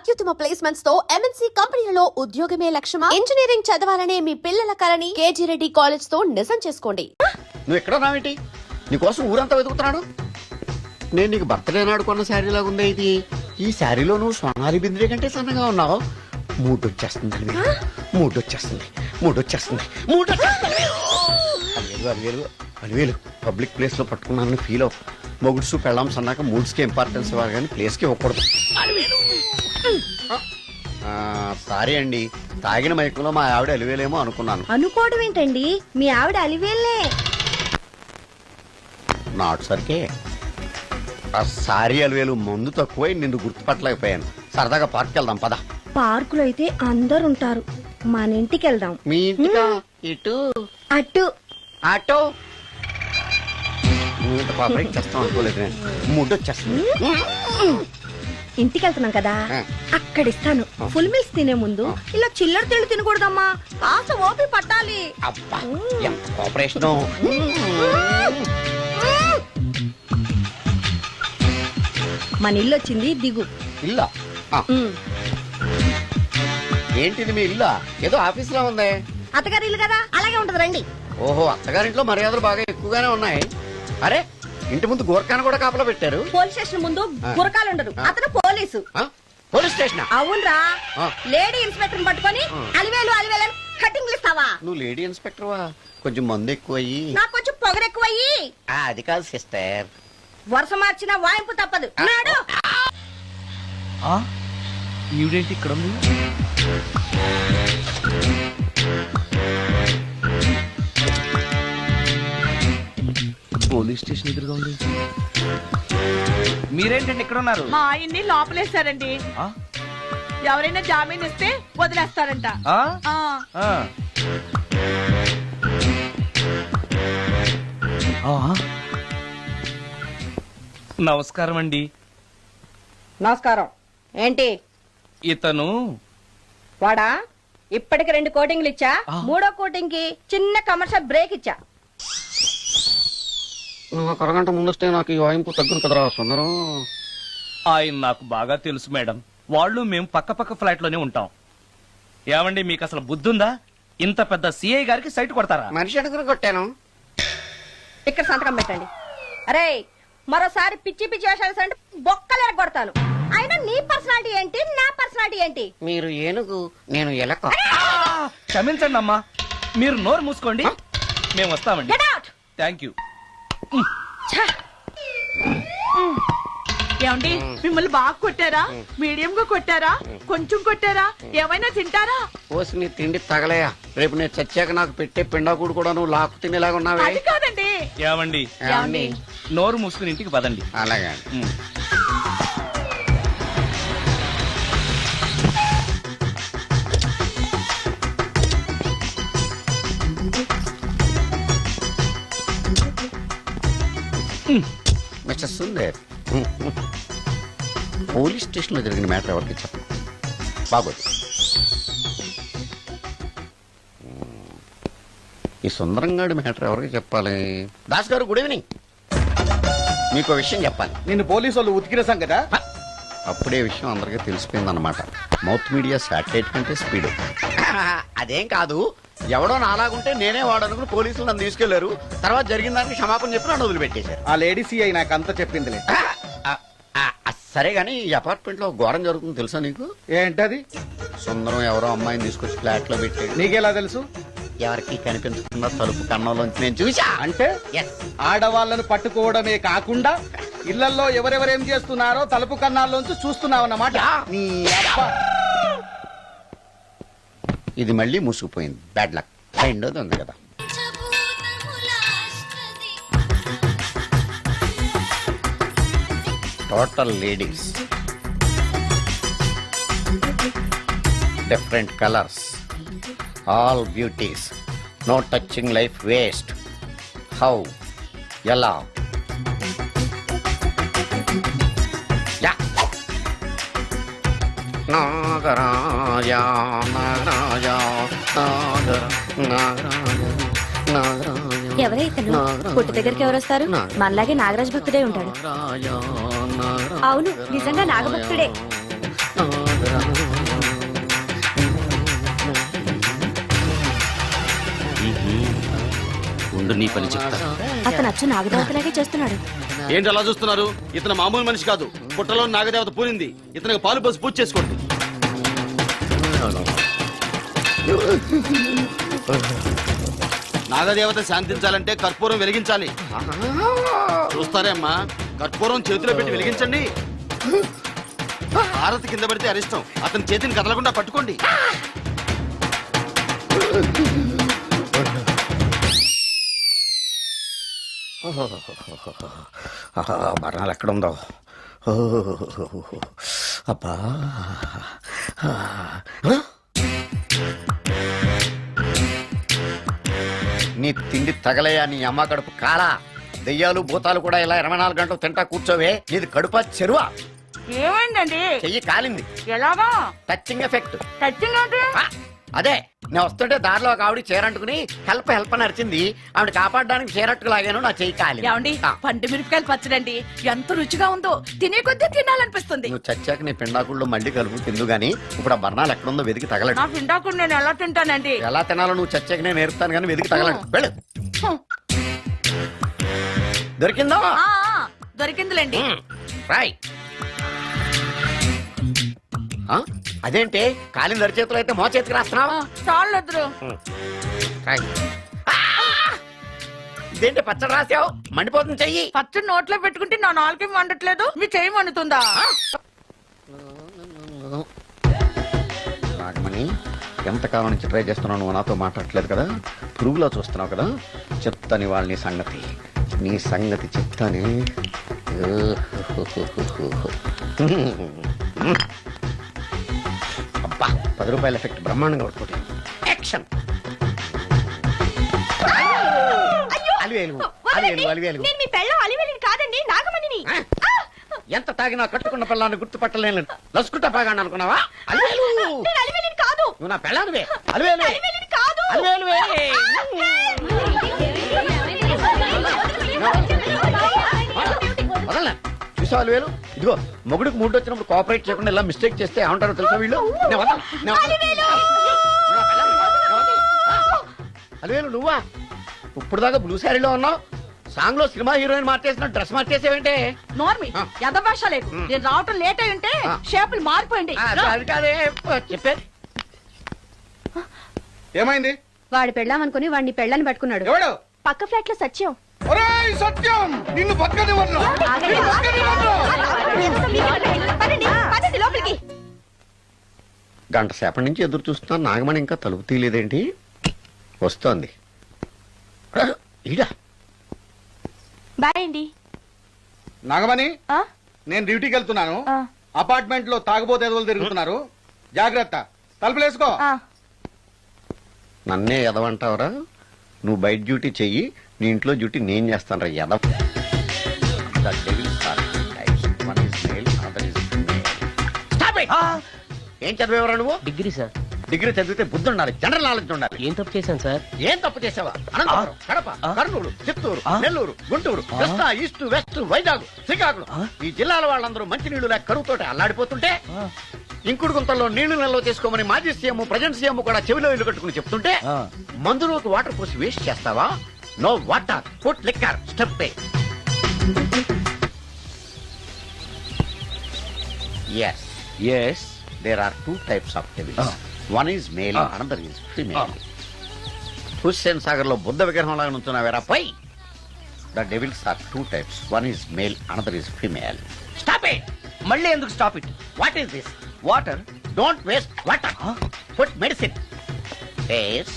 అత్యుత్తమ ప్లేస్మెంట్స్ తో ఎంఎన్సీ కంపెనీలలో ఉద్యోగమే లక్ష్యమా? ఇంజనీరింగ్ చదవాలనే మీ పిల్లల కలని కేజీ రెడ్డి కాలేజ్ తో నిజం చేసుకోండి. నువ్వు ఎక్కడ రావేంటి? నీకోసం ఊరంతా వెతుకుతున్నాడు. నేను నీకు బర్త్డే నాడు కొన్న శారీ లాగా ఉందే ఇది. ఈ శారీలో నువ్వు సోనాలి బింద్రే కంటే సన్నగా ఉన్నావు. మూడొచ్చేస్తుంది మూడొచ్చేస్తుంది మూడొచ్చేస్తుంది మూడొచ్చేస్తుంది. 10,000 పబ్లిక్ ప్లేస్ లో పట్టుకున్నానని ఫీల్ అవు. మొగుడ్సు పెళ్ళాం సన్నాక మూడ్స్కి ఇంపార్టెన్స్ ఇవ్వాలి కానీ ప్లేస్కి ఇవ్వకూడదు. సారీ అండి, తాగిన మైకంలో మా ఆవిడ అలివేలేమో అనుకున్నాను. అనుకోవడం ఏంటండి, మీ ఆవిడ అలివేలే. నాటు సరికే సారీ అలివేలు మందు తక్కువై నిన్ను గుర్తుపట్టలేకపోయాను. సరదాగా పార్క్ వెళ్దాం పద. పార్కులో అయితే అందరు ఉంటారు, మన ఇంటికి వెళ్దాం. మీ ఇంటికా? ఇటు అటు ఆటో పాపరేట్ చేస్తాం అనుకోలేదు నేను. మూడొచ్చేస్తుంది. ఇంటికి వెళ్తున్నాం కదా, అక్కడ ఇస్తాను. ఫుల్ మీల్స్ తినే ముందు ఇలా చిల్లర తిళ్ళు తినకూడదమ్మా, కాస్త ఓపి పట్టాలి. అబ్బా ఎంత కోఆపరేషన్. మన ఇల్లు వచ్చింది, దిగు. ఇల్లా? ఏంటిది మీ ఇల్లా? ఏదో ఆఫీస్ లో ఉంది. అత్తగారి ఇల్లు కదా, అలాగే ఉంటది, రండి. ఓహో, అత్తగారింట్లో మర్యాదలు బాగా ఎక్కువగానే ఉన్నాయి. అరే ఇంటి ముందు గోర్ఖాను కూడా కాపలా పెట్టారు. పోలీస్ స్టేషన్ ముందు గురకాలు ఉండరు, అతను పోలీసు. Police station? అవునరా, లేడీ ఇన్స్పెక్టర్ పట్టుకొని అలివేలు అలివేలు కటింగ్లు ఇస్తావా? నువ్వు లేడీ ఇన్స్పెక్టర్ వా? కొంచెం మందు ఎక్కువయ్యి నాకు కొంచెం పొగరు ఎక్కువయ్యి. అది కాదు సిస్టర్, వరుస మార్చిన వాయింపు తప్పదు. నాడు ఈవిడేంటి ఇక్కడ ఉంది? పోలీస్ స్టేషన్ ఎదురుగా ఉంది. మీరేంటండి ఇక్కడ ఉన్నారు? మా ఆయన్ని లోపలేస్తారండి. ఎవరైనా జామీన్ ఇస్తే వదిలేస్తారంట. నమస్కారం అండి. నమస్కారం. ఏంటి ఇతను? వాడా, ఇప్పటికి 2 కోటింగ్లు ఇచ్చా, 3వ కోటింగ్ కి చిన్న కమర్షియల్ బ్రేక్ ఇచ్చా. ఒక అరగంట ముందొస్తే నాకు ఈ వాయింపు తగ్గును కదరా సుందరం. ఆయన నాకు బాగా తెలుసు మేడం. వాళ్ళు మేము పక్క పక్క ఫ్లాట్ లోనే ఉంటాం. ఏమండి, మీకు అసలు బుద్ధుందా? ఇంత పెద్ద సిఐ గారికి సైట్ కొడతారా? మనిషి అడుగురు కొట్టాను. ఇక్కడ సంతకం పెట్టండి. అరే, మరోసారి పిచ్చి పిచ్చి వేషాలు అంటే బొక్కలు ఎరగొడతాను. అయినా నీ పర్సనాలిటీ ఏంటి, నా పర్సనాలిటీ ఏంటి? మీరు ఏనుగు, నేను ఎలక. క్షమించండి అమ్మా, మీరు నోరు మూసుకోండి, మేము వస్తామండి. Thank you. ఏమండి, మిమ్మల్ని బాగా కొట్టారా, మీడియం గా కొట్టారా, కొంచెం కొట్టారా, ఏమైనా తింటారా? పోసి నీ తిండి తగలయా. రేపు నేను చచ్చాక నాకు పెట్టే పిండాకుడు కూడా నువ్వు లాక్కు తినేలాగా ఉన్నావే. అది కాదండి. ఏమండి, నోరు మూసుకుని ఇంటికి పదండి. అలాగే. మిస్టర్ సుందర్, పోలీస్ స్టేషన్ లో జరిగిన మ్యాటర్ ఎవరికి చెప్పండి. బాగోదు. ఈ సుందరంగాడి మ్యాటర్ ఎవరికి చెప్పాలి? దాస్ గారు, గుడ్ ఈవినింగ్. మీకు విషయం చెప్పాలి. నిన్ను పోలీసు వాళ్ళు ఉతికిరేసాం కదా. అప్పుడే విషయం అందరికీ తెలిసిపోయిందన్నమాట. మౌత్ మీడియా శాటిలైట్ కంటే స్పీడ్. అదేం కాదు, ఎవడో నాలాగుంటే నేనే వాడనుకుని పోలీసులు నన్ను తీసుకెళ్లారు. తర్వాత జరిగిన దానికి క్షమాపణ చెప్పి నన్ను వదిలిపెట్టేశారు. ఆ లేడీ సిఐ నాకు అంతా చెప్పిందిలే. సరే గానీ ఈ అపార్ట్మెంట్ లో ఘోరం జరుగుతుంది తెలుసా నీకు? ఏంటది? సుందరం ఎవరో అమ్మాయిని తీసుకొచ్చి ఫ్లాట్ లో పెట్టి. నీకెలా తెలుసు? ఎవరికి కనిపించకుండా తలుపు కన్నంలోంచి నేను చూసా. అంటే ఆడవాళ్లను పట్టుకోవడమే కాకుండా ఇళ్లలో ఎవరెవరేం చేస్తున్నారో తలుపు కన్నాల్లోంచి చూస్తున్నావన్నమాట. నీ అబ్బా, ఇది మళ్ళీ మూసుకుపోయింది. Bad luck. రెండోది ఉంది కదా. Total ladies, different colours, all beauties, no touching life waste. How, ఎలా? నాగరాజా నాగరాజా నాగర నాగరాజా నాగరాజా. ఎవరైతను పుట్టు దగ్గరికి ఎవరు వస్తారు? మనలాగే నాగరాజ భక్తుడే ఉంటాడు. అవును, నిజంగా నాగభక్తుడే. ఉండు నీ పని చెప్తా. అతను అచ్చు నాగదేవతలాగే చేస్తున్నాడు. ఏంటి అలా చూస్తున్నారు? ఇతను మామూలు మనిషి కాదు. పుట్టలో నాగదేవత పూరింది. ఇతనికి పాలు పోసి పూజ చేసుకోండి. నాగదేవత శాంతించాలంటే కర్పూరం వెలిగించాలి. చూస్తారే అమ్మా, కర్పూరం చేతిలో పెట్టి వెలిగించండి. హారతి కింద పడితే అరిష్టం. అతని చేతిని కదలకుండా పట్టుకోండి. మరణాలు ఎక్కడుందో. అబ్బా, నీ తిండి తగలయా నీ అమ్మ కడుపు కాలా. దెయ్యాలు భూతాలు కూడా ఇలా 24 గంటలు తింటా కూర్చోవే. నీది కడుపా చెరువా? ఏమైందండి? చెయ్యి కాలింది. ఎలాగా? Touching effect. టచింగ్ అంటే? అదే, నేను వస్తుంటే దారిలో ఒక ఆవిడ చీరంటుకుని హెల్ప్ అని అరిచింది. ఆవిడ కాపాడడానికి చీరట్టుకు లాగాను, నా చెయ్యి కాలి. ఏమండి, పండు మిరపకాయలు పచ్చడండి ఎంత రుచిగా ఉందో, తినే కొద్దీ తినాలనిపిస్తుంది. నువ్వు చచ్చాక నీ పిండాకుళ్ళు మళ్ళీ కలుపు తిందు గానీ ఇప్పుడు ఆ బర్ణాలు ఎక్కడుందో వెతికి తగలడు. నా పిండాకుడు నేను ఎలా తింటానండి? ఎలా తినాలో నువ్వు చచ్చాక నేను నేర్పుతాను కానీ వెతికి తగలడు. వెళ్ళు. దొరికిందో? ఆ, దొరికిందిలేండి. రాయ్. అదేంటి కాలింది అరిచేతులు అయితే మో చేతికి రాస్తున్నావా? చాలు వద్దురు. ఇదేంటి పచ్చడి రాసావు? మండిపోతుంది చెయ్యి. పచ్చడి నోట్లో పెట్టుకుంటే నా నాలుగు వండట్లేదు, మీ చెయ్యి వండుతుందా? నాగమణి, ఎంతకాలం నుంచి ట్రై చేస్తున్నావు, నువ్వు నాతో మాట్లాడట్లేదు కదా, పురుగులో చూస్తున్నావు కదా, చెప్తాను వాళ్ళ నీ సంగతి చెప్తానే. అబ్బా, 10 రూపాయల ఎఫెక్ట్ బ్రహ్మాండంగా కొట్టుకోండి. యాక్షన్. అలివేలు. నేను మీ పెళ్ళం అలివేలిని కాదండి, నాగమణిని. ఎంత తాగినా కట్టుకున్న పిల్లాన్ని గుర్తుపట్టలేను. లసుకుంటా బాగా అనుకున్నావా? అలివేలు. నేను అలివేలిని కాదు. నువ్వు నా పెళ్ళానివే. అలివేలు. అలివేలిని కాదు. అలివేలువే. వదలనా? చూసావు అలివేలు? ఇదిగో మొగుడికి మూడు వచ్చినప్పుడు కోఆపరేట్ చేయకుండా ఇలా మిస్టేక్ చేస్తే ఏమంటారో తెలుసా వీళ్ళు? అలివేలు నువ్వా? ఇప్పుడు దాకా బ్లూ శారీలో ఉన్నావు, సాంగ్ లో సినిమా హీరోయిన్ మార్చేసిన డ్రెస్ మార్చేసేవంటే? నోర్మి యద భాష లేదు. నేను రావటం లేట్ అయి ఉంటే షేపులు మారిపోయింది. అది కాదే చెప్పేది. ఏమైంది? వాడు పెళ్ళామనుకుని వాడిని పెళ్ళని పట్టుకున్నాడు. ఎవడు? పక్క ఫ్లాట్ లో సత్యం. ఒరేయ్ సత్యం, నిన్ను బతకనివ్వను. లోపలికి. గంట సేపటి నుంచి ఎదురు చూస్తున్నాను, నాగమణి ఇంకా తలుపు తీయలేదేంటి? వస్తోంది. ఈడా బాయ్ అండి. నాగమణి, ఆ? నేను డ్యూటీకి వెళ్తున్నాను. ఆ. అపార్ట్మెంట్ లో తాగుబోతే ఎదవలు తిరుగుతున్నారు, జాగ్రత్త. తలుపులేసుకో. నన్నే ఎదవంటావురా? నువ్వు బయట డ్యూటీ చెయ్యి, నీ ఇంట్లో డ్యూటీ నేను చేస్తాను రా ఎదవ. ఏం చదివేవరా నువ్వు? Degree sir. డిగ్రీ చదివితే బుద్ధి ఉండాలి, జనరల్ నాలెడ్జ్ ఉండాలి. ఏం తప్పు చేశాను సార్? ఏం తప్పు చేసావా? అనంతపురం, కడప, కర్నూలు, చిత్తూరు, నెల్లూరు, గుంటూరు, కృష్ణా, ఈస్ట్, వెస్ట్, వైజాగ్, శ్రీకాకుళం, ఈ జిల్లాల వాళ్ళందరూ మంచినీళ్లు లేక కరువుతోటి అల్లాడిపోతుంటే ఇంకుడు గుంతల్లో నీళ్లు నిల్వ చేసుకోమని మాజీ సీఎం, ప్రజెంట్ సీఎం కూడా చెవిలో ఇల్లు కట్టుకుని చెప్తుంటే మందులోకి వాటర్ పోసి వేస్ట్ చేస్తావా? No water, put liquor, step. Yes, there are 2 types of devils. One is male, another is female. Hussain Sagar లో బుద్ధ విగ్రహం లాగా నుంచున్నావేరా పై. The devils are 2 types. One is male, another is female. Stop it! మళ్ళీ ఎందుకు stop it? What is this? Water. Don't waste water. Put medicine. Yes.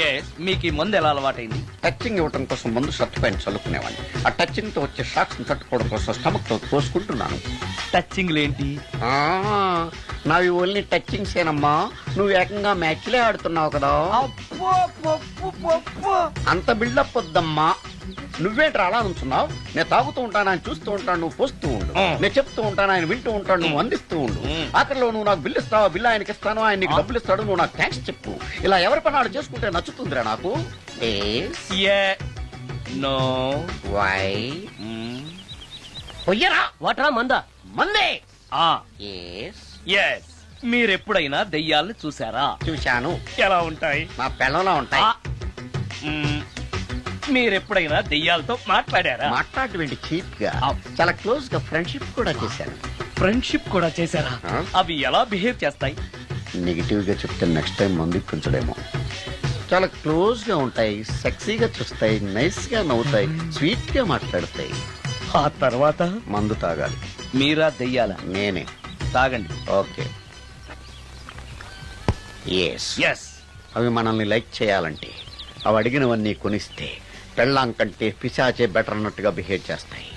Yes, మీకు ఈ మందు ఎలా అలవాటైంది? టచింగ్ ఇవ్వటం కోసం ముందు షర్ట్ పైన చల్లుకునేవాడిని. ఆ టచింగ్ తో వచ్చే షాక్స్ ని తట్టుకోవడం కోసం స్టమక్ తో పోసుకుంటున్నాను. టచింగ్ లేంటి? నావి ఓన్లీ టచింగ్స్ ఏనమ్మా. నువ్వు ఏకంగా మ్యాచ్లే ఆడుతున్నావు కదా. అంత బిల్డప్ వద్దమ్మా. నువ్వేంట్రా అలా నుంచున్నావు? నేను తాగుతూ ఉంటాను, ఆయన చూస్తూ ఉంటాను, నువ్వు పోస్తూ ఉండు. నేను చెప్తూ ఉంటాను, ఆయన వింటూ ఉంటాడు, నువ్వు అందిస్తూ ఉండు. ఆఖరిలో నువ్వు నాకు బిల్లు ఇస్తావా, బిల్లు ఆయనకి ఇస్తాను, ఆయన నీకు డబ్బులు ఇస్తాడు, నువ్వు నాకు థ్యాంక్స్ చెప్పు. ఇలా ఎవరి పని ఆడు చేసుకుంటే నచ్చుతుందిరా నాకు. నో. వై? పొయ్యరా. వాటరా మందా? మందే. ఎస్. మీరెప్పుడైనా దెయ్యాల్ని చూసారా? చూశాను. ఎలా ఉంటాయి? మా పెళ్ళంలో ఉంటాయి. మీరెప్పుడైనా దెయ్యాలతో మాట్లాడారా? మాట్లాడేటువంటి చీప్ గా ఆ. చాలా క్లోజ్ గా ఫ్రెండ్షిప్ కూడా చేశాను. ఫ్రెండ్షిప్ కూడా చేశారా? ఆ. అవి ఎలా బిహేవ్ చేస్తాయి? నెగిటివ్ గా చెప్తే నెక్స్ట్ టైం మందు ఇప్పించడేమో. చాలా క్లోజ్ గా ఉంటాయి, సెక్సీగా చూస్తాయి, నైస్ గా నవ్వుతాయి, స్వీట్ గా మాట్లాడతాయి. ఆ తర్వాత మందు తాగాలి. మీరా దెయ్యాల? నేనే. తాగండి. ఓకే. ఎస్. ఎస్. అవి మనల్ని లైక్ చేయాలంటే అవి అడిగినవన్నీ కొనిస్తే పెళ్ళాం కంటే పిశాచే బెటర్ అన్నట్టుగా బిహేవ్ చేస్తాయి.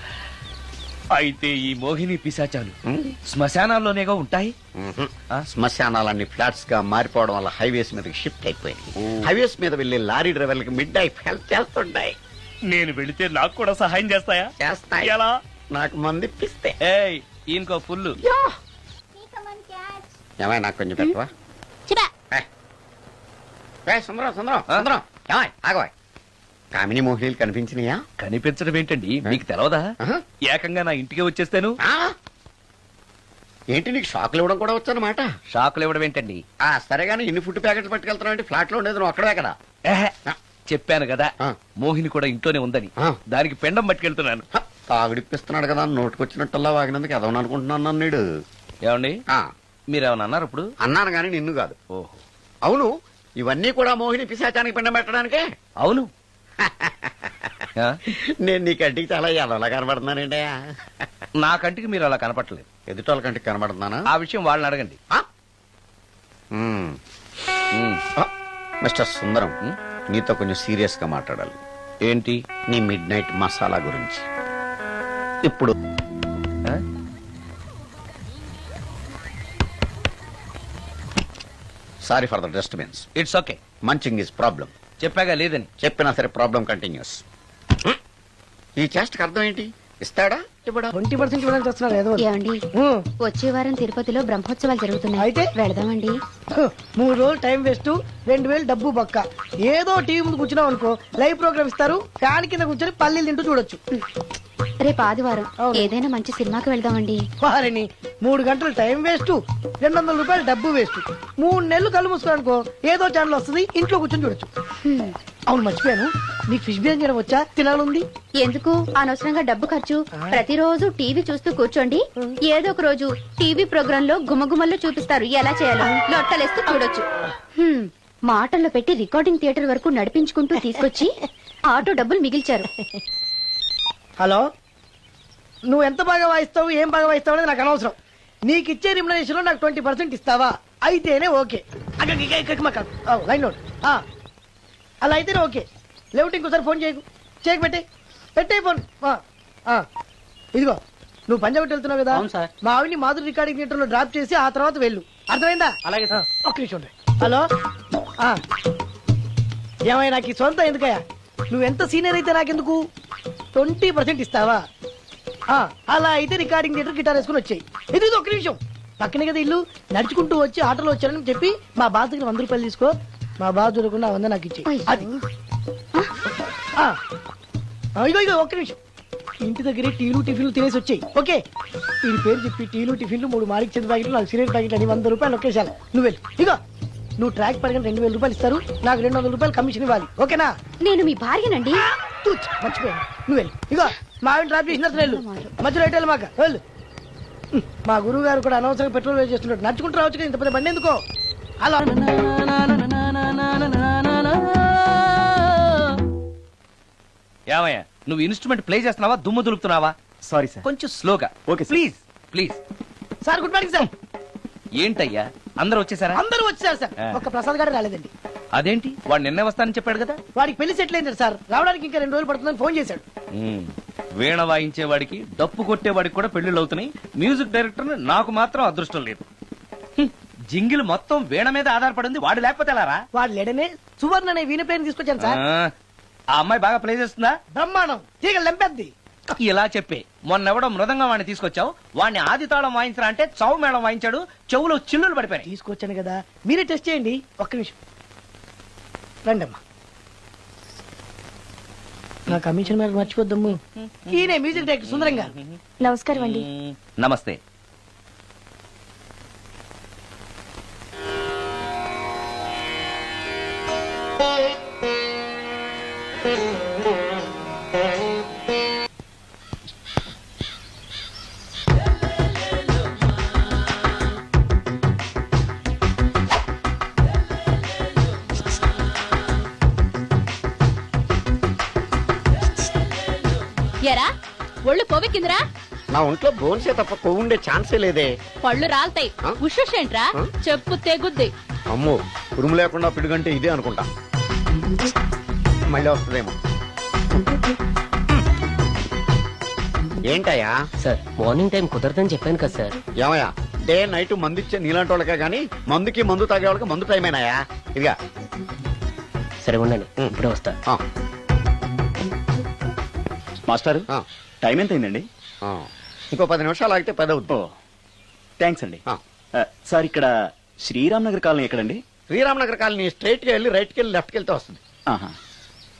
అయితే ఈ మోహిని పిశాచాలు హ్మ్? శ్మశానాల్లోనేగా ఉంటాయి? మ్హూ. ఆ? శ్మశానాలన్నీ ఫ్లాట్స్ గా మారిపోవడం వల్ల హైవేస్ మీదకి షిఫ్ట్ అయిపోయింది. హైవేస్ మీద వెళ్లే లారీ డ్రైవర్లకి మిడ్ నైట్ హెల్ప్ చేస్తుంటాయి. నేను వెళితే నాకు కూడా సహాయం చేస్తాయా? చేస్తాయి. ఎలా? నాకు మంది ఇప్పిస్తే. ఏయ్, ఈయనకో ఫుల్. ఏమై నాకు కొంచెం పెట్టవా? సుందరం సుందరం ఆ? సుందరం ఏమై ఆగవాయ్. కామిని మోహినీలు కనిపించినాయా? కనిపించడం ఏంటండి, మీకు తెలవదా? ఆహా. ఏకంగా నా ఇంటికి వచ్చేస్తాను. ఆ? ఏంటి నీకు షాకులు ఇవ్వడం కూడా వచ్చానమాట? షాకులు ఇవ్వడం ఏంటండి? సరే గానీ ఇన్ని ఫుడ్ ప్యాకెట్లు పట్టుకెళ్తున్నావు అంటే ఫ్లాట్ లో ఉండేది నువ్వు అక్కడే కదా. ఏహే, చెప్పాను కదా ఆ. మోహిని కూడా ఇంట్లోనే ఉందని. ఆ. దానికి పెండం పట్టుకెళ్తున్నాను. తాగుడిప్పిస్తున్నాడు కదా నోటుకొచ్చినట్టల్లా వాగినందుకు ఎదవని అనుకుంటున్నాను నన్ను. ఏమండి, మీరేమన్నా అన్నారు ఇప్పుడు? అన్నాను గాని నిన్ను కాదు. ఓహో, అవును, ఇవన్నీ కూడా మోహిని పిశాచానికి పిండం పెట్టడానికే. అవును. ఆ? నేను నీ కంటికి చాలా ఎదవలా కనబడుతున్నానండి. నా కంటికి మీరు అలా కనపట్లేదు. ఎదుటోళ్ళ కంటికి కనబడుతున్నానా? ఆ విషయం వాళ్ళని అడగండి. ఆ? మ్మ్. ఉమ్. మిస్టర్ సుందరం, నీతో కొంచెం సీరియస్ గా మాట్లాడాలి. ఏంటి? నీ మిడ్ నైట్ మసాలా గురించి. ఇప్పుడు ఆ? Sorry for the disturbance. It's okay. Munching is problem. చెప్పాగా లేదని. చెప్పినా సరే ప్రాబ్లం కంటిన్యూస్. ఈ చేష్టకి అర్థం ఏంటి? ఇస్తాడా ఇవ్వడా? 20% ఇవ్వడానికి వస్తున్నారు ఏదో ఏమండి వచ్చే వారం తిరుపతిలో బ్రహ్మోత్సవాలు జరుగుతున్నాయి. అయితే? వెళదామండి. 3 రోజులు టైం వేస్ట్, 2000 డబ్బు బక్క. ఏదో టీవీ ముందు కూర్చున్నాం అనుకో, లైవ్ ప్రోగ్రామ్ ఇస్తారు, ఫ్యాన్ కింద కూర్చొని పల్లీలు తింటూ చూడొచ్చు. రేపు ఆదివారం అవును. ఏదైనా మంచి సినిమాకి వెళ్దామండి. వారిని 3 గంటలు టైం వేస్ట్, 200 రూపాయలు డబ్బు వేస్ట్. 3 నెలలు కళ్ళు మూసుకో అనుకో, ఏదో ఛానల్ వస్తుంది, ఇంట్లో కూర్చొని చూడొచ్చు. హ్మ్. అవును మర్చిపోయాను, నీకు ఫిష్ బిర్యానీ చేయడం వచ్చా? తినాలుంది. ఎందుకు అనవసరంగా డబ్బు ఖర్చు? ప్రతిరోజు టీవీ చూస్తూ కూర్చోండి, ఏదో ఒక రోజు టీవీ ప్రోగ్రామ్ లో గుమగుమల్లో చూపిస్తారు ఎలా చేయాలో. లొట్టలేస్తూ చూడొచ్చు. హ్మ్. మాటల్లో పెట్టి రికార్డింగ్ థియేటర్ వరకు నడిపించుకుంటూ తీసుకొచ్చి ఆటో డబ్బులు మిగిల్చారు. హలో, నువ్వు ఎంత బాగా వాయిస్తావు, ఏం బాగా వాయిస్తావు అనేది నాకు అనవసరం. నీకు ఇచ్చే రిమ్యునరేషన్ లో నాకు 20% ఇస్తావా? అయితేనే ఓకే. Line note. అలా అయితేనే ఓకే. లేవుటి ఇంకోసారి ఫోన్ చేయకు. చేయకు, పెట్టే ఫోన్. ఇదిగో, నువ్వు పంజాబ్ వెళ్తున్నావు కదా, మా ఆవిని మాధురి రికార్డింగ్ థియేటర్ లో డ్రాప్ చేసి ఆ తర్వాత వెళ్ళు. అర్థమైందా? అలాగే. ఒక్క నిమిషం ఉండు. హలో, ఏమయ్య, నాకు ఈ సొంత ఎందుకయ్యా? నువ్వెంత సీనియర్ అయితే నాకెందుకు? 20% ఇస్తావా? అలా అయితే రికార్డింగ్ థియేటర్ గిటార్ వేసుకుని వచ్చాయి. ఇది ఒక్క నిమిషం, పక్కనే కదా ఇల్లు. నడుచుకుంటూ వచ్చి ఆటోలో వచ్చానని చెప్పి మా బాస్ దగ్గర 100 రూపాయలు తీసుకో. మా బాస్ దొరకకుండా 100 నాకు ఇచ్చి. అది ఇగో ఒక్క నిమిషం. ఇంటి దగ్గరే టీలు టిఫిన్లు తినేసి వచ్చాయి. ఓకే, వీడి పేరు చెప్పి టీలు టిఫిన్లు 3 మారికి చెంది ప్యాకెట్లు, 4 సిగరెట్ ప్యాకెట్లు అని 100 రూపాయలు ఒకేసారి. నువ్వు వెళ్ళి ఇగో, నువ్వు ట్రాక్ పరిగణ 2000 రూపాయలు ఇస్తారు, నాకు 200 రూపాయలు కమిషన్ ఇవ్వాలి. ఓకేనా? నేను మీ భార్యనండి. మర్చిపోయాను. నువ్వు వెళ్ళి ఇగో, మా ఆవిడ డ్రాప్ చేసిన వెళ్ళు. మధ్యలో ఎట్టాలి మాక వెళ్ళు. మా గురువు గారు కూడా అనవసరంగా పెట్రోల్ వేస్ట్ చేస్తున్నాడు. నడుచుకుంటూ రావచ్చు కదా, ఇంత పెద్ద బండి ఎందుకో. అలా ఏమయ్యా, నువ్వు ఇన్స్ట్రుమెంట్ ప్లే చేస్తున్నావా, దుమ్ము దులుపుతున్నావా? Sorry sir. కొంచెం స్లోగా. Okay sir. Please please. Sir, good morning sir. ఏంటయ్యా, అందరూ వచ్చేసారా? అందరూ వచ్చారు సార్, ఒక్క ప్రసాద్ గారు రాలేదండి. అదేంటి, వాడు నిన్నే వస్తానని చెప్పాడు కదా. వాడికి పెళ్లి సెటిల్ అయింది సార్, రావడానికి ఇంకా 2 రోజులు పడుతుందని ఫోన్ చేశాడు. వీణ వాయించేవాడికి, డప్పు కొట్టేవాడికి కూడా పెళ్లిళ్ళు అవుతున్నాయి. మ్యూజిక్ డైరెక్టర్ నాకు మాత్రం అదృష్టం లేదు. జింగిల్ మొత్తం వీణ మీద ఆధారపడింది, వాడు లేకపోతే ఎలారా? వాడు లేడనే సువర్ణ అనే వీణ ప్లేయర్ తీసుకొచ్చాను సార్. ఆ అమ్మాయి బాగా ప్లే చేస్తుందా? బ్రహ్మాండం, తీగ లెంపెద్ది. ఇలా చెప్పే మొన్నెవడో మృదంగం వాడిని తీసుకొచ్చావు, వాడిని ఆది తాళం వాయించరా అంటే చౌ మేళం వాయించాడు, చెవులో చిల్లులు పడిపోయాయి. తీసుకొచ్చాను కదా, మీరే టెస్ట్ చేయండి. ఒక్క నిమిషం రండమ్మా. నా కమిషన్ మీద మర్చిపోద్దమ్ము. ఈయనే మ్యూజిక్ డైరెక్టర్ సుందరం గారు. నమస్కారం అండి. నమస్తే. ఏరా ఒళ్ళు కొవ్వెక్కిందిరా? నా ఒంట్లో బోన్సే తప్ప కొవ్వు ఉండే ఛాన్సే లేదే. పళ్ళు రాల్తాయి. ఆ? ఉషేంట్రా? ఆ? చెప్పు తెగుద్ది. అమ్మో ఉరుము లేకుండా పిడుగంటే ఇదే అనుకుంటా. మళ్ళీ వస్తుందేమో. ఏంటయ్యా? సార్ మార్నింగ్ టైం కుదరదని చెప్పాను కదా సార్. ఏమయ్యా డే నైట్ మందు ఇచ్చే నీలాంటి వాళ్ళకే గానీ మందుకి మందు తాగే వాళ్ళకి మందు టైం అయినాయా? ఇదిగా సరే ఉండండి, ఇప్పుడే వస్తా. మాస్టర్ ఆ. టైం ఎంత అయిందండి? ఇంకో 10 నిమిషాలు ఆగితే 10 అవుతుంది. థ్యాంక్స్ అండి. సార్ ఇక్కడ శ్రీరామ్ నగర్ కాలనీ ఎక్కడండి? శ్రీరామ్ నగర్ కాలనీ స్ట్రైట్ గా వెళ్ళి రైట్ కి వెళ్ళి లెఫ్ట్ కి వెళ్తే వస్తుంది.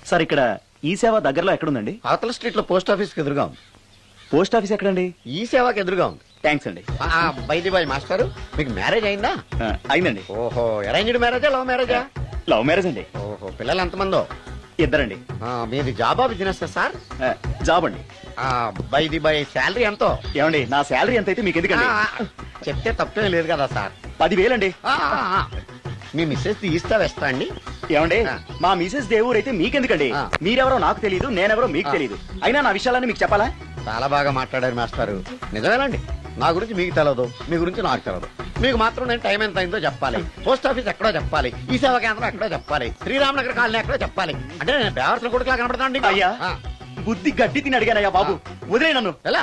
సార్ ఇక్కడ ఈ సేవ దగ్గరలో ఎక్కడుందండి? అవతల స్ట్రీట్ లో పోస్ట్ ఆఫీస్ కి ఎదురుగా ఉంది. పోస్ట్ ఆఫీస్ ఎక్కడండి? ఈ సేవకి ఎదురుగా ఉంది. థ్యాంక్స్ అండి. బైది బాయ్ మాస్టారు, మీకు మ్యారేజ్ అయిందా? అయిందండి. ఓహో అరేంజ్డ్ మ్యారేజా లవ్ మ్యారేజా? లవ్ మ్యారేజ్ అండి. ఓహో పిల్లలు ఎంతమందో? ఇద్దరండి. మీది జాబా బిజినెస్ సార్? జాబ్ అండి. బైది బాయ్ శాలరీ ఎంతో? ఏమండి నా శాలరీ ఎంత అయితే మీకు ఎందుకండి? చెప్తే తప్పేం లేదు కదా సార్. 10,000 అండి. మీ మిస్సెస్ తీస్తా వేస్తా అండి. ఏమండి ఆ. మా మిసెస్ దేవుడు అయితే మీకెందుకండి? ఆ. మీరెవరో నాకు తెలియదు, నేనెవరో మీకు తెలియదు. అయినా నా విషయాలని మీకు చెప్పాలా? చాలా బాగా మాట్లాడారు మాస్టారు. నిజమేనండి, నా గురించి మీకు తెలియదు, మీ గురించి నాకు తెలియదు. మీకు మాత్రం నేను టైం ఎంత అయిందో చెప్పాలి, పోస్ట్ ఆఫీస్ ఎక్కడో చెప్పాలి, ఈ సేవా కేంద్రం ఎక్కడో చెప్పాలి, శ్రీరామ్ నగర్ కాలనీ ఎక్కడో చెప్పాలి. అంటే నేను బేవర్సన కొడుకులా కనపడతాను. అయ్యా బుద్ధి గడ్డి తిని అడిగానయ్యా బాబు, వదిలే నన్ను. ఎలా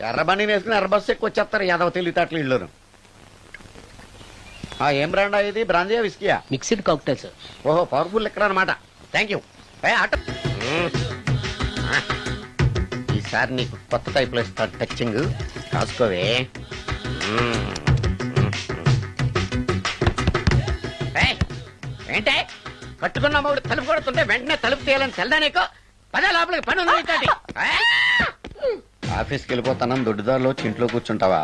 ఎర్ర బండి వేసుకుని ఎర్ర బస్సు ఎక్కువ వచ్చేస్తారు యాదవ తెలివితేటలు ఇళ్ళను. ఏం బ్రాండా ఇది? బ్రాంజియా విస్కియా? Mixed cocktail sir. ఓహో పవర్ఫుల్ ఎక్కడ అనమాట. Thank you. ఈసారి నీకు కొత్త టైప్ లో ఇస్తా టచింగ్, కాసుకోవే. ఏంటే కట్టుకున్న మూడు తలుపు కొడుతుంటే వెంటనే తలుపు తీయాలని తెల్దా నీకు? పదే లోపలికి పని ఉంది. ఆఫీస్కి వెళ్ళిపోతానని దొడ్డుదారిలో ఇంట్లో కూర్చుంటావా?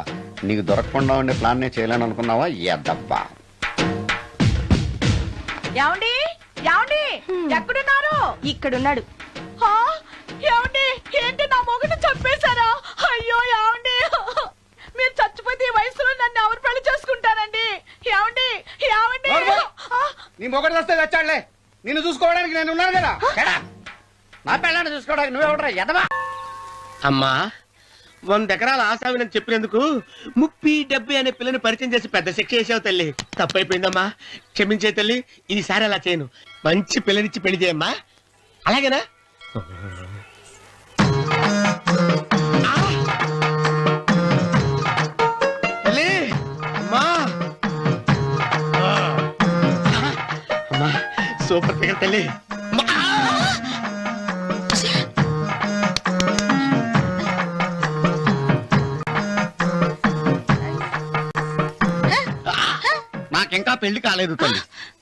నీకు దొరకకుండా ఉండే ప్లాన్ నే చేయాలని అనుకున్నావా? ఎద్దబ్బా. ఏమండి ఏమండి ఎక్కడున్నారు? ఇక్కడున్నాడు. హా? ఏమండి ఏంటి నా మొగుడు చంపేశారా? అయ్యో ఏమండి మీరు చచ్చిపోతే ఈ వయసులో నన్ను ఎవరు పెళ్లి చేసుకుంటారండి? ఏమండి ఏమండి ఆ, నీ మొగడు వస్తే వచ్చాడులే, నిన్ను చూసుకోవడానికి నేను ఉన్నాను కదా. నా పెళ్ళాన్ని చూసుకోవడానికి నువ్వెవడరా ఎదవా? అమ్మా 100 ఎకరాల ఆశావినని చెప్పినందుకు 30-70 అనే పిల్లని పరిచయం చేసి పెద్ద శిక్ష చేసావు తల్లి. తప్పైపోయిందమ్మా, క్షమించే తల్లి. ఈసారి అలా చేయను, మంచి పిల్లనిచ్చి పెళ్లి చేయమ్మా. అలాగేనా? తల్లి అమ్మా, అమ్మా సూపర్ ఫిగర్ తల్లి. నాకింకా పెళ్లి కాలేదు తల్లి.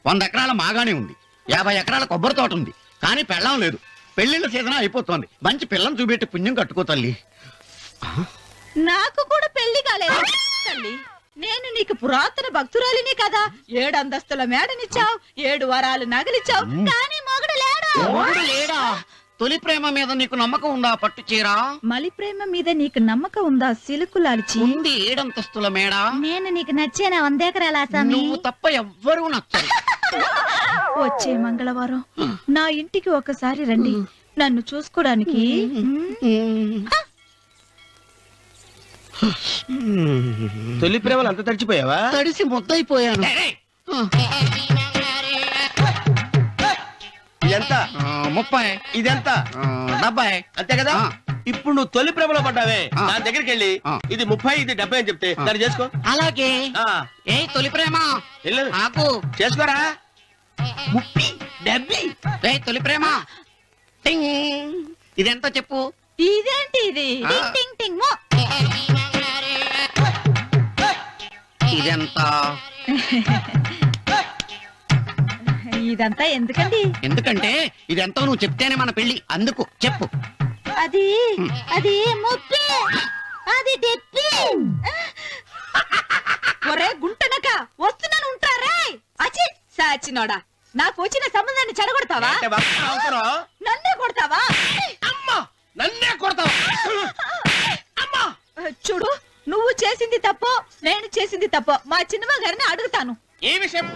100 ఎకరాల మాగానే ఉంది, 50 ఎకరాల కొబ్బరి తోట ఉంది, కానీ పెళ్ళం లేదు. పెళ్లిళ్ళ సీజన్ అయిపోతుంది. మంచి పిల్లని చూపెట్టి పుణ్యం కట్టుకో తల్లి. నాకు కూడా పెళ్లి కాలేదు తల్లి. నేను నీకు పురాతన భక్తురాలిని కదా. 7 అంతస్తుల మేడనిచ్చావు, 7 వరాలు నగలిచ్చావు, కానీ మొగుడు లేడు. మొగుడు లేడా? తొలి ప్రేమ మీద నీకు నమ్మకం ఉందా? పట్టు చీరా. మలి ప్రేమ మీద నీకు నమ్మకం ఉందా? సిలుకులాల్చి ఉంది 7 అంతస్తుల మేడ. నేను నీకు నచ్చేనా? 100 ఎకరాల ఆసామి. నువ్వు తప్ప ఎవ్వరూ నచ్చరు. వచ్చే మంగళవారం నా ఇంటికి ఒకసారి రండి, నన్ను చూసుకోడానికి. తొలి ప్రేమలు అంత తడిచిపోయావా? తడిసి ముద్దయిపోయాను. ఎంత? 30. ఇదెంత? 70. అంతే కదా. ఇప్పుడు నువ్వు తొలి ప్రేమలో పడ్డావే, నా దగ్గరికి వెళ్ళి ఇది 30 ఇది 70 అని చెప్తే దాన్ని చేసుకో. అలాగే. ఏ తొలి ప్రేమ వెళ్ళు, నాకు చేసుకోరా. 30 70. ఏ తొలి ప్రేమ టింగ్. ఇదెంత చెప్పు? ఇదేంటి ఇది? టింగ్ టింగ్ టింగ్ మో. ఇదెంత? ఇదంతా ఎందుకండి? ఎందుకంటే ఇదెంతో నువ్వు చెప్తేనే మన పెళ్లి, అందుకు చెప్పు. అది అది ముప్పి, అది తెప్పి. ఒరే గుంటనక వస్తున్నాను, ఉంటారే. అచి సాచినోడా, నాకు వచ్చిన సంబంధాన్ని చెడగొడతావా? అంటే వస్త్రం అవసరం. నన్నే కొడతావా? అమ్మా నన్నే కొడతావా? అమ్మా చూడు, నువ్వు చేసింది తప్పో నేను చేసింది తప్పో మా చిన్నమ్మ గారిని అడుగుతాను. ఈ విషయం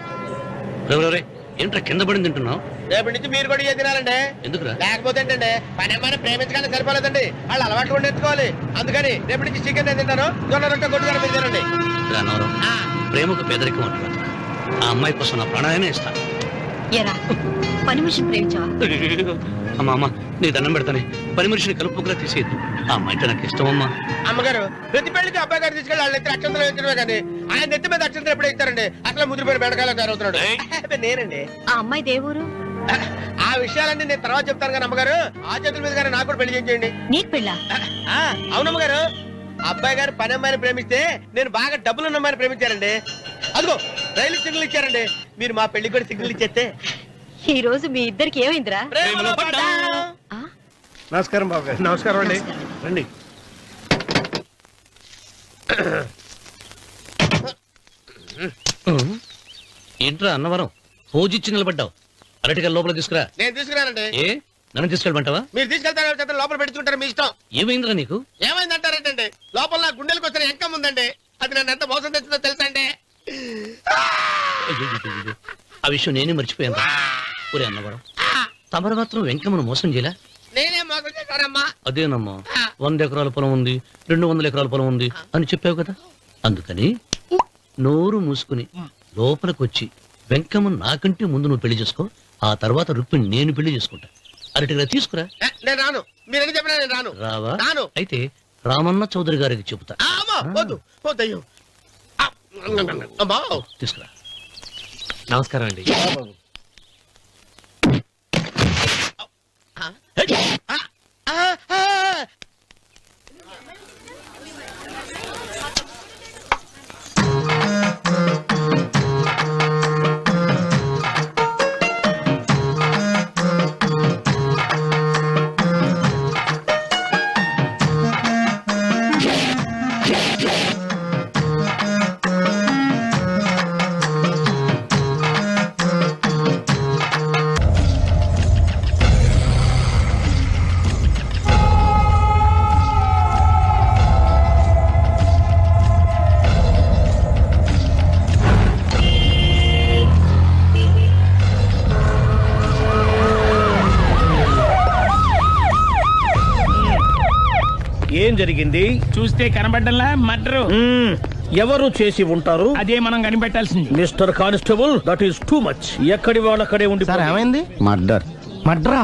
ఏంట్రా కింద పడింది తింటున్నావు? రేపటి నుంచి మీరు కూడా ఇవే తినాలండి. ఎందుకురా? లేకపోతే ఏంటండి, పని అమ్మాయిని ప్రేమించగానే సరిపోలేదండి, వాళ్ళు అలవాటు కూడా నేర్చుకోవాలి. అందుకని రేపటి నుంచి చికెన్ నేను తింటాను, జొన్న రొట్టె కొట్టుకొని మీరు తినండి. ప్రేమకు పేదరికం అంటారు. ఆ అమ్మాయి కోసం నా ప్రాణాలనే ఇస్తాను. ఎరా పని మనిషిని ప్రేమించావా? అమ్మా అమ్మ నీ దండం పెడతానే, పని మనిషిని కలుపుకులా తీసేయద్దు. ఆ అమ్మాయి నాకు ఇష్టం అమ్మా. అమ్మగారు ప్రతి పెళ్లికి అబ్బాయి గారు తీసుకెళ్ళి వాళ్ళ నెత్తి అక్షంతలు వేయించడమే కానీ ఆయన నెత్తి మీద అక్షంతలు ఎప్పుడు ఇస్తారండి? అసలు ముద్దుపేరు బెడకాయలో తయారవుతున్నాడు. నేనండి. ఆ అమ్మాయి దేవురు ఆ విషయాలన్నీ నేను తర్వాత చెప్తాను కానీ అమ్మగారు, ఆ చేతుల మీద కానీ నాకు కూడా పెళ్లి చేయండి. నీకు పెళ్ళా? అవునమ్మగారు, అబ్బాయి గారు పని అమ్మాయిని ప్రేమిస్తే నేను బాగా డబ్బులున్న అమ్మాయిని ప్రేమించారండి. అదిగో రైలు సిగ్నల్ ఇచ్చారండి. మీరు మా పెళ్లి కూడా సిగ్నల్ ఇచ్చేస్తే ఈ రోజు మీ ఇద్దరికి ఏమైందిరా? నమస్కారం బాబు గారు. నమస్కారం అండి. రండి. ఏంట్రా అన్నవరం పూజిచ్చి నిలబడ్డావు? అరటిగా లోపల తీసుకురా. నేను తీసుకురానండి. ఏ నన్ను తీసుకెళ్ళమంటావా? మీరు తీసుకెళ్తారు, లోపల పెట్టుకుంటారు, మీ ఇష్టం. ఏమైందిరా నీకు? ఏమైందంటారేంటండి? లోపల నా గుండెలకు వచ్చిన ఎంకం ఉందండి. అది నన్ను ఎంత మోసం తెచ్చిందో తెలుసా అండి? అయ్యయ్యయ్యయ్యో. ఆ విషయం నేనే మర్చిపోయాను. ఒరే అన్నవరం, తమరు మాత్రం వెంకమ్మను మోసం చేయలే? నేనే మోసం చేశానమ్మా. అదేనమ్మా, 100 ఎకరాల పొలం ఉంది, 200 ఎకరాల పొలం ఉంది అని చెప్పావు కదా, అందుకని నోరు మూసుకుని లోపలికి వచ్చి వెంకమ్మ నాకంటే ముందు నువ్వు పెళ్లి చేసుకో, ఆ తర్వాత రుక్మిణి నేను పెళ్లి చేసుకుంటా. అరటిగా తీసుకురా. నేను రాను. మీరని చెప్పినా నేను రాను. రావా? రాను. అయితే రామన్న చౌదరి గారికి చెబుతా. వద్దు వద్దయ్యో. తీసుకురా. నమస్కారం అండి. ఏం జరిగింది? చూస్తే కనబడ్డంలా మర్డరు. ఎవరు చేసి ఉంటారు? అదే మనం కనిపెట్టాల్సింది. Mister constable, that is too much. ఎక్కడి వాళ్ళక్కడే ఉండి. ఏమైంది? మర్డర్. మడ్రా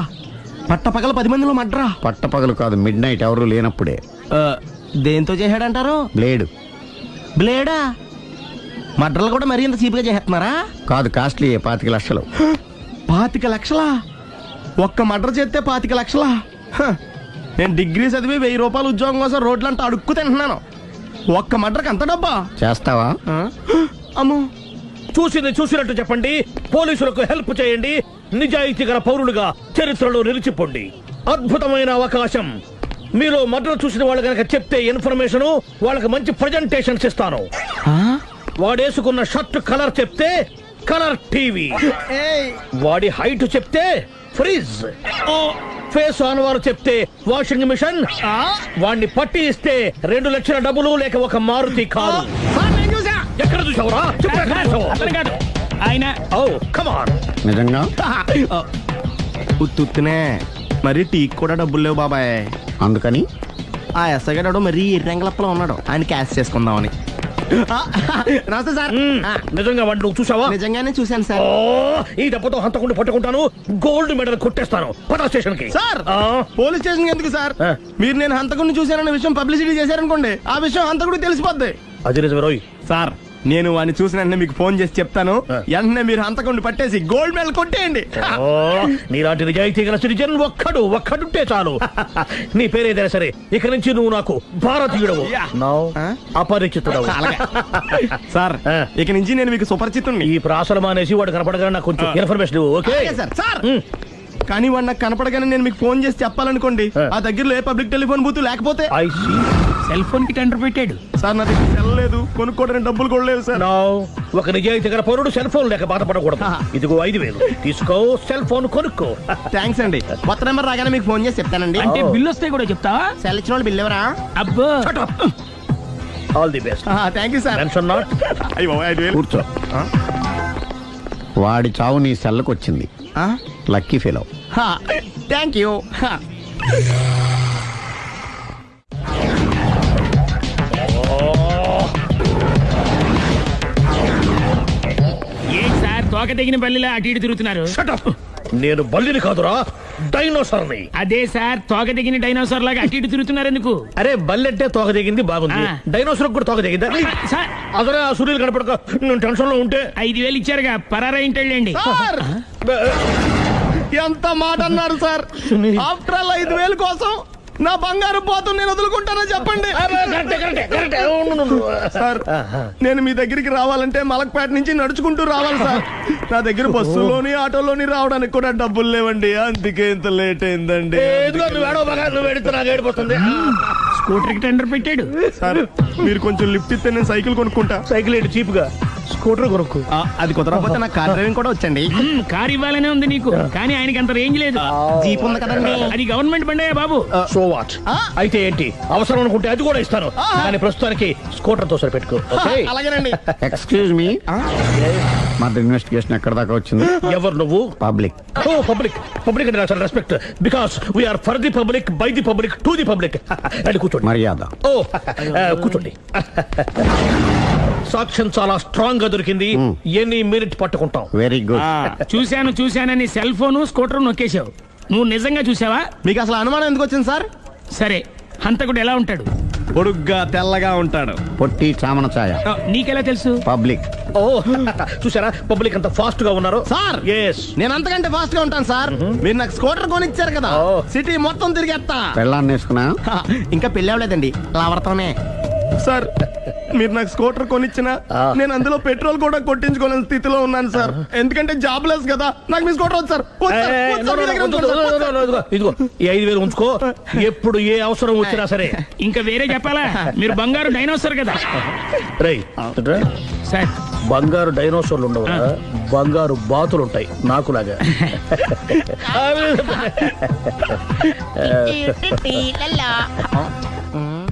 పట్ట పగల 10 మందిలో మడ్రా. పట్టపగలు కాదు, మిడ్ నైట్ ఎవరు లేనప్పుడే. దేంతో చేశాడంటారు? బ్లేడ్. బ్లేడా? మడ్రలు కూడా మరీ ఇంత చీప్గా చేస్తున్నారా? కాదు, కాస్ట్లీ 25 లక్షలు. 25 లక్షలా? ఒక్క మడ్ర చేస్తే 25 లక్షలా? నేను డిగ్రీ చదివి 1000 రూపాయలు ఉద్యోగం కోసం రోడ్లంతా అడుక్కు తింటున్నాను. ఒక్క మడ్రకు అంత డబ్బా? చేస్తావా? అమ్మో. చూసింది చూసినట్టు చెప్పండి, పోలీసులకు హెల్ప్ చేయండి, నిజాయితీ గల పౌరులుగా చరిత్రలో నిలిచిపోండి. అద్భుతమైన అవకాశం. మీలో మర్డర్ చూసిన వాళ్ళు కనుక చెప్తే ఇన్ఫర్మేషన్, వాళ్ళకి మంచి ప్రజెంటేషన్స్ ఇస్తాను. వాడేసుకున్న షర్ట్ కలర్ చెప్తే కలర్ టీవీ, వాడి హైట్ చెప్తే ఫ్రిజ్, ఫేస్ ఆన్ వారు చెప్తే వాషింగ్ మిషన్, వాడిని పట్టి ఇస్తే 2 లక్షల డబ్బులు లేక ఒక మారుతి కారు. ఎక్కడ చూసావురా? కాదు ఆయన. Oh come on. నిజంగా? ఉత్తునే మరి టీకి కూడా డబ్బులు లేవు బాబాయ్. అందుకని ఆ ఎస్ఐ గారు మరీ ఎర్రంగలప్పలో ఉన్నాడు, ఆయన క్యాష్ చేసుకుందామని. నమస్తే సార్. నిజంగా వాడిని నువ్వు చూసావా? నిజంగానే చూశాను సార్. ఈ దెబ్బతో హంతకుండా పట్టుకుంటాను, గోల్డ్ మెడల్ కొట్టేస్తాను. పద స్టేషన్ కి. సార్ పోలీస్ స్టేషన్ ఎందుకు సార్? మీరు నేను హంతకుడిని చూశానన్న విషయం పబ్లిసిటీ చేశారనుకోండి, ఆ విషయం హంతకుడికి తెలిసిపోద్ది. అది నిజమే రోయ్. సార్ నేను వాడిని చూసిన వెంటనే మీకు ఫోన్ చేసి చెప్తాను, వెంటనే మీరు హంతకుడిని పట్టేసి గోల్డ్ మెడల్ కొట్టేయండి. నీలాంటి నిజాయితీ గల సిటిజన్ ఒక్కడుంటే చాలు. నీ పేరేదైనా సరే, ఇక నుంచి నువ్వు నాకు భారతీయుడవు, అపరిచితుడవు. సార్ ఇక నుంచి నేను మీకు సుపరిచితుడిని. ఈ ప్రాసలు మానేసి వాడు కనపడగా నాకు కొంచెం ఇన్ఫర్మేషన్. Okay sir. సార్ కానీ వాడు నాకు కనపడగానే నేను మీకు ఫోన్ చేసి చెప్పాలనుకోండి, ఆ దగ్గరలో ఏ పబ్లిక్ టెలిఫోన్ బూత్ లేకపోతే. సెల్ ఫోన్ కి టెండర్ పెట్టాడు సార్. నా దగ్గర సెల్ లేదు, కొనుక్కోవడానికి డబ్బులు కూడా లేవు సార్. ఒక నిజాయితీ గల పౌరుడు సెల్ ఫోన్ లేక బాధపడకూడదు. ఇదిగో 5000 తీసుకో, సెల్ ఫోన్ కొనుక్కో. థ్యాంక్స్ అండి. కొత్త నెంబర్ రాగానే మీకు ఫోన్ చేసి చెప్తానండి. అంటే బిల్లు వస్తే కూడా చెప్తావా? సెల్ ఇచ్చిన వాళ్ళు బిల్ ఎవరా? అబ్బో. All the best. Thank you sir. Tension not. కూర్చో. వాడి చావు నీ సెల్లకు వచ్చింది. Lucky fellow. Thank you. ఏం సార్ తోక తెగిన బల్లిలా అటు ఇటు తిరుగుతున్నారు? Shut up! నేను బల్లిని కాదురా, డైనోసార్ని. అదే సార్ తోక తెగిన డైనోసార్ లాగా అటు ఇటు తిరుగుతున్నారు ఎందుకు? అరే బల్లెట్టే తోక దిగింది బాగుంది, ఆ. డైనోసార్ కూడా తోక దిగిందా? సార్ అదరే ఆ సూర్యులు కనపడక నేను టెన్షన్ లో ఉంటే 5,000 ఇచ్చారుగా పరారా ఇంటండి. ఎంత మాట అన్నారు సార్? ఆఫ్టర్ ఆల్ 5,000 కోసం నా బంగారు పోతు నేను వదులుకుంటానో చెప్పండి. సార్ నేను మీ దగ్గరికి రావాలంటే మలక్పేట నుంచి నడుచుకుంటూ రావాలి సార్. నా దగ్గర బస్సులోని ఆటోలోని రావడానికి కూడా డబ్బులు లేవండి, అందుకే ఇంత లేట్ అయిందండి. స్కూటర్ కి టెండర్ పెట్టాడు. సార్ మీరు కొంచెం లిఫ్ట్ ఇస్తే నేను సైకిల్ కొనుక్కుంటా. సైకిల్ ఏంటి చీప్ గా, స్కూటర్ కొనుక్కు. అది కుదరకపోతే నాకు కార్ డ్రైవింగ్ కూడా వచ్చండి. కారు ఇవ్వాలనే ఉంది నీకు, కానీ ఆయనకి అంత రేంజ్ లేదు. జీప్ ఉంది కదండి. అది గవర్నమెంట్ బండయా బాబు. So what? అయితే ఏంటి, అవసరం అనుకుంటే అది కూడా ఇస్తాను, కానీ ప్రస్తుతానికి స్కూటర్ తో సరిపెట్టుకో. అలాగేనండి. ఎక్స్క్యూజ్ మీ, మర్డర్ ఇన్వెస్టిగేషన్ ఎక్కడ దాకా వచ్చింది? ఎవరు నువ్వు? పబ్లిక్. ఓ పబ్లిక్. పబ్లిక్ అంటే నాకు respect, because we are for the public, by the public, to the public. అని కూర్చోండి. మర్యాద. ఓ కూర్చోండి. సాక్ష్యం చాలా స్ట్రాంగ్ గా దొరికింది, ఎన్ని మినిట్ పట్టుకుంటాం. Very good. చూశానని సెల్ ఫోన్ స్కూటర్ నొక్కేశావు. నువ్వు నిజంగా చూసావా? మీకు అసలు అనుమానం ఎందుకు వచ్చింది సార్? సరే, హంతకుడు ఎలా ఉంటాడు? పొడుగ్గా తెల్లగా ఉంటాడు. పొట్టి చామన ఛాయ. నీకెలా తెలుసు? పబ్లిక్. ఓ చూసారా పబ్లిక్ అంత ఫాస్ట్ గా ఉన్నారు. సార్ ఎస్, నేను అంతకంటే ఫాస్ట్ గా ఉంటాను సార్. మీరు నాకు స్కూటర్ కొనిచ్చారు కదా, సిటీ మొత్తం తిరిగేస్తా. పెళ్ళాన్ని వేసుకున్నా? ఇంకా పెళ్లి అవ్వలేదండి, లావర్తోనే. సార్ మీరు నాకు స్కూటర్ కొనిచ్చిన నేను అందులో పెట్రోల్ కూడా కొట్టించుకోలేని స్థితిలో ఉన్నాను సార్. ఎందుకంటే జాబ్ లెస్ కదా, నాకు మీ స్కూటర్ వద్దు సార్. ఇదిగో ఈ 5,000 ఉంచుకో, ఎప్పుడు ఏ అవసరం వచ్చినా సరే. ఇంకా వేరే చెప్పాలా? మీరు బంగారు డైనోసార్ కదా. రేయ్ సార్ బంగారు డైనోసార్లు ఉండవు, బంగారు బాతులు ఉంటాయి నాకులాగా.